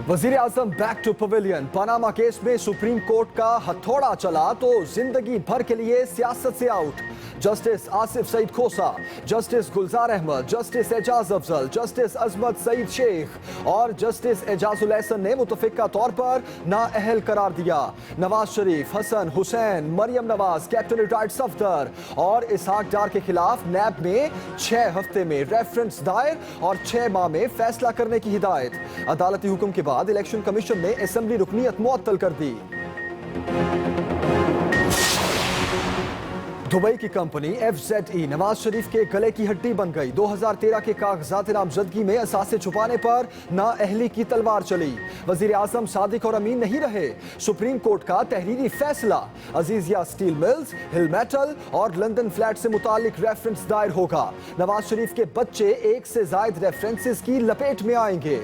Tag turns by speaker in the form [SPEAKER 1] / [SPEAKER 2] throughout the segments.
[SPEAKER 1] वजीर आजम back to pavilion. Panama case में सुप्रीम कोर्ट का हथौड़ा चला तो जिंदगी भर के लिए सियासत से आउट। जस्टिस आसिफ सईद खोसा, जस्टिस गुलजार अहमद, जस्टिस एजाज अफजल, जस्टिस अजमत सईद शेख और जस्टिस एजाजुल एहसन ने मुतफिका तौर पर नाअहल करार दिया। नवाज शरीफ, हसन हुसैन, मरियम नवाज, कैप्टन रिटायर्ड सफदर और इसहाक डार के खिलाफ नैब में 6 हफ्ते में रेफरेंस दायर और 6 माह में फैसला करने की हिदायत। अदालती हुक्म के बाद इलेक्शन कमीशन ने असेंबली रुकनीयत मुअत्तल कर दी। दुबई की कंपनी FZE नवाज शरीफ के गले की हड्डी बन गई। 2013 के कागजात नामजदगी में असासे छुपाने पर नाअहली की तलवार चली। वजीर आजम सादिक और अमीन नहीं रहे। सुप्रीम कोर्ट का तहरीरी फैसला, अजीजिया स्टील मिल्स, हिल मेटल और लंदन फ्लैट से मुतालिक रेफरेंस दायर होगा। नवाज शरीफ के बच्चे 1 से ज्यादा रेफरेंसेस की लपेट में आएंगे।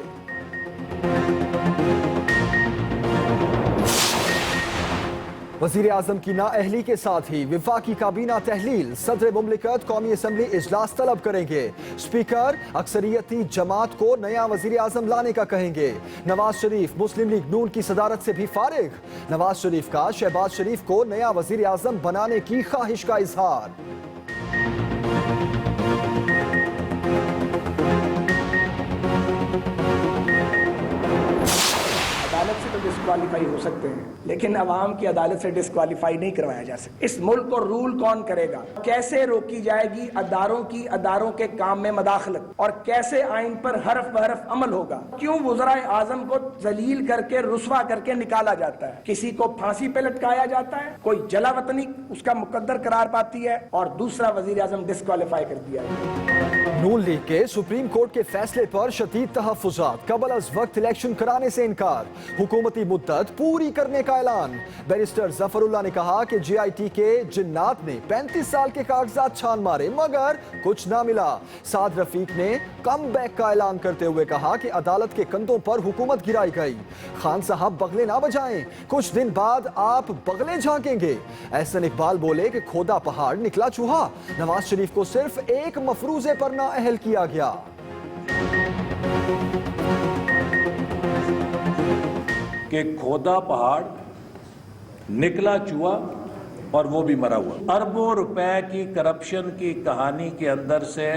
[SPEAKER 1] वजीर आजम की नाअहली के साथ ही वफाकी काबीना तहलील, सदर मुमलिकत कौमी असम्बली इजलास तलब करेंगे। स्पीकर अक्सरियती जमात को नया वजीर आजम लाने का कहेंगे। नवाज शरीफ मुस्लिम लीग नून की सदारत से भी फारिग। नवाज शरीफ का शहबाज शरीफ को नया वजीर आजम बनाने की ख्वाहिश का इजहार।
[SPEAKER 2] अदालत से तो डिस्क्वालीफाई हो सकते हैं, लेकिन अवाम की अदालत से डिस्क्वालीफाई नहीं करवाया जा सकता। इस मुल्क को रूल कौन करेगा? कैसे रोकी जाएगी अदारों के काम में मदाखलत और कैसे आइन पर हरफ बहरफ अमल होगा? क्यों वज़राए आजम को जलील करके रुस्वा करके निकाला जाता है? किसी को फांसी पे लटकाया जाता है, कोई जला वतनी उसका मुकद्दर करार पाती है और दूसरा वजीर आजम डिस्क्वालीफाई कर दिया है।
[SPEAKER 1] नून लीग के सुप्रीम कोर्ट के फैसले पर शदीद तहफ्फुज़ात, कबल अज़ वक्त इलेक्शन कराने से इनकार, हुकूमती मुद्दत पूरी करने का ऐलान। बैरिस्टर जफरुल्लाह ने कहा कि JIT के जिन्नात ने 35 साल के कागजात छान मारे मगर कुछ ना मिला। साद रफीक ने कम बैक का ऐलान करते हुए कहा कि अदालत के कंधों पर हुकूमत गिराई गई। खान साहब बगले ना बजाएं, कुछ दिन बाद आप बगले झांकेंगे। एहसन इकबाल बोले कि खोदा पहाड़ निकला चूहा। नवाज शरीफ को सिर्फ एक मफरूजे पर नाअहल किया गया।
[SPEAKER 3] कि खोदा पहाड़ निकला चूहा और वो भी मरा हुआ। अरबों रुपए की करप्शन की कहानी के अंदर से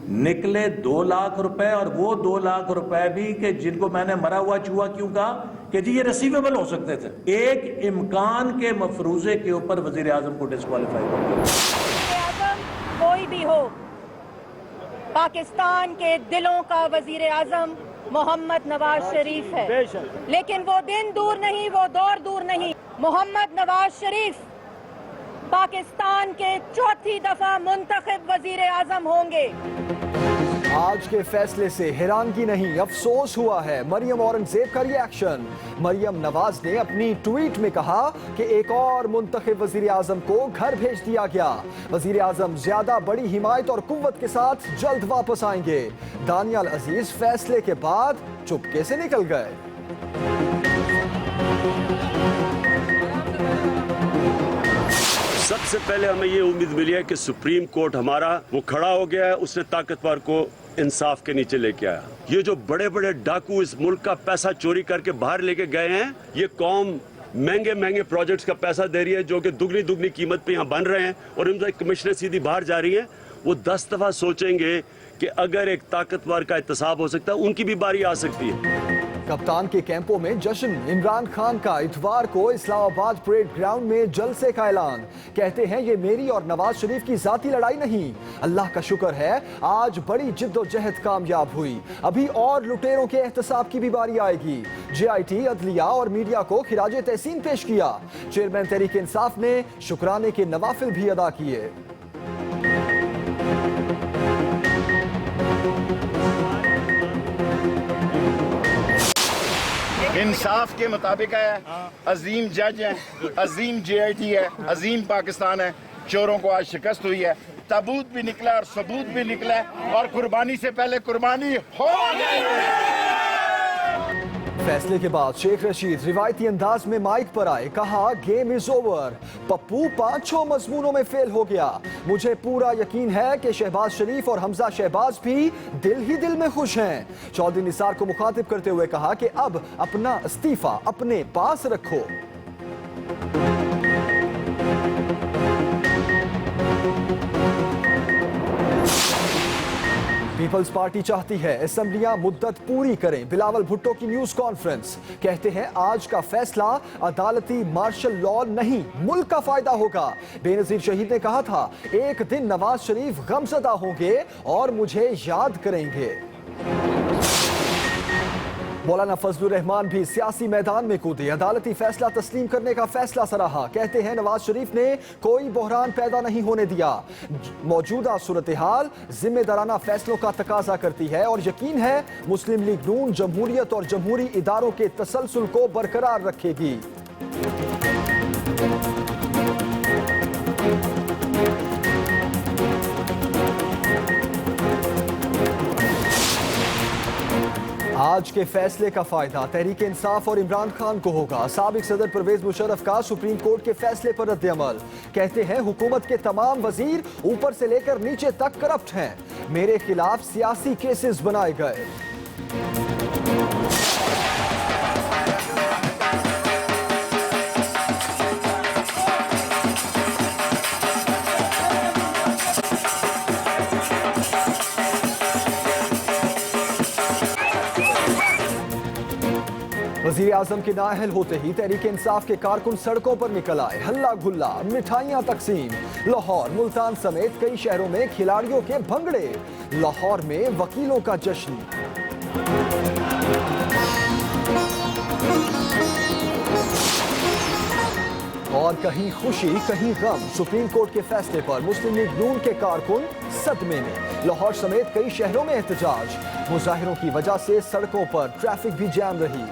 [SPEAKER 3] निकले 2 लाख रुपए और वो 2 लाख रुपए भी कि जिनको मैंने मरा हुआ चूहा क्यों कहा कि जी ये रिसीवेबल हो सकते थे। एक इम्कान के मफरूजे के ऊपर वजीर आजम को डिस्क्वालीफाई कर दिया।
[SPEAKER 4] कोई भी हो, पाकिस्तान के दिलों का वजीर आजम मोहम्मद नवाज शरीफ है, लेकिन वो दिन दूर नहीं, वो दौर दूर नहीं। मोहम्मद नवाज शरीफ पाकिस्तान के चौथी दफा मुंतखब वजीर आजम होंगे।
[SPEAKER 1] आज के फैसले से हैरानगी नहीं अफसोस हुआ है। मरियम औरंगजेब का रिएक्शन। मरियम नवाज ने अपनी ट्वीट में कहा कि एक और मुंतखब वजीर आजम को घर भेज दिया गया। वजीर आजम ज्यादा बड़ी हिमायत और कुव्वत के साथ जल्द वापस आएंगे। दानियाल अजीज फैसले के बाद चुपके से निकल गए।
[SPEAKER 5] सबसे पहले हमें ये उम्मीद मिली है कि सुप्रीम कोर्ट हमारा वो खड़ा हो गया है, उसने ताकतवर को इंसाफ के नीचे लेके आया। ये जो बड़े बड़े डाकू इस मुल्क का पैसा चोरी करके बाहर लेके गए हैं, ये कौम महंगे महंगे प्रोजेक्ट्स का पैसा दे रही है जो कि दुगनी कीमत पे यहाँ बन रहे हैं और इनसे कमिश्नर सीधी बाहर जा रही है। वो 10 दफा सोचेंगे कि अगर एक ताकतवर का एहतसाब हो सकता है, उनकी भी बारी आ सकती है।
[SPEAKER 1] कप्तान के कैंपों में जश्न। इमरान खान का इतवार को इस्लामाबाद परेड ग्राउंड में जलसे का ऐलान। कहते हैं ये मेरी और नवाज शरीफ की जाती लड़ाई नहीं, अल्लाह का शुक्र है आज बड़ी जिद्दोजहद कामयाब हुई। अभी और लुटेरों के एहतसाब की भी बारी आएगी। JIT, अदलिया और मीडिया को खिराजे तहसीन पेश किया। चेयरमैन तहरीक इंसाफ ने शुक्राने के नवाफिल भी अदा किए।
[SPEAKER 6] इंसाफ के मुताबिक है, अजीम जज है, अजीम JIT है, अजीम पाकिस्तान है। चोरों को आज शिकस्त हुई है, ताबूत भी निकला और सबूत भी निकला और कुर्बानी से पहले कुर्बानी हो गई।
[SPEAKER 1] फैसले के बाद शेख रशीद रिवायती अंदाज में माइक पर आए, कहा गेम इज ओवर। पप्पू 5 मजमूनों में फेल हो गया। मुझे पूरा यकीन है कि शहबाज शरीफ और हमजा शहबाज भी दिल ही दिल में खुश हैं। चौधरी निसार को मुखातिब करते हुए कहा कि अब अपना इस्तीफा अपने पास रखो। पीपल्स पार्टी चाहती है असेंबलियां मुद्दत पूरी करें। बिलावल भुट्टो की न्यूज कॉन्फ्रेंस, कहते हैं आज का फैसला अदालती मार्शल लॉ नहीं, मुल्क का फायदा होगा। बेनजीर शहीद ने कहा था, एक दिन नवाज शरीफ गमज़दा होंगे और मुझे याद करेंगे। मौलाना फजलुर रहमान भी सियासी मैदान में कूदे, अदालती फैसला तस्लीम करने का फैसला सराहा। कहते हैं नवाज शरीफ ने कोई बहरान पैदा नहीं होने दिया। मौजूदा सूरत हाल जिम्मेदाराना फैसलों का तकाजा करती है और यकीन है मुस्लिम लीग नून जमहूरियत और जमहूरी इदारों के तसलसल को बरकरार रखेगी। आज के फैसले का फायदा तहरीक इंसाफ और इमरान खान को होगा। साबिक सदर परवेज मुशर्रफ का सुप्रीम कोर्ट के फैसले पर रद्द-ए-अमल, कहते हैं हुकूमत के तमाम वजीर ऊपर से लेकर नीचे तक करप्ट हैं। मेरे खिलाफ सियासी केसेस बनाए गए। वज़ीर आज़म के नाअहल होते ही तहरीक इंसाफ के कारकुन सड़कों पर निकल आए, हल्ला गुल्ला, मिठाइयां तकसीम। लाहौर, मुल्तान समेत कई शहरों में खिलाड़ियों के भंगड़े। लाहौर में वकीलों का जश्न। और कहीं खुशी कहीं गम, सुप्रीम कोर्ट के फैसले पर मुस्लिम लीग नून के कारकुन सदमे में। लाहौर समेत कई शहरों में एहतजाज, मुजाहिरों की वजह से सड़कों पर ट्रैफिक भी जाम रही।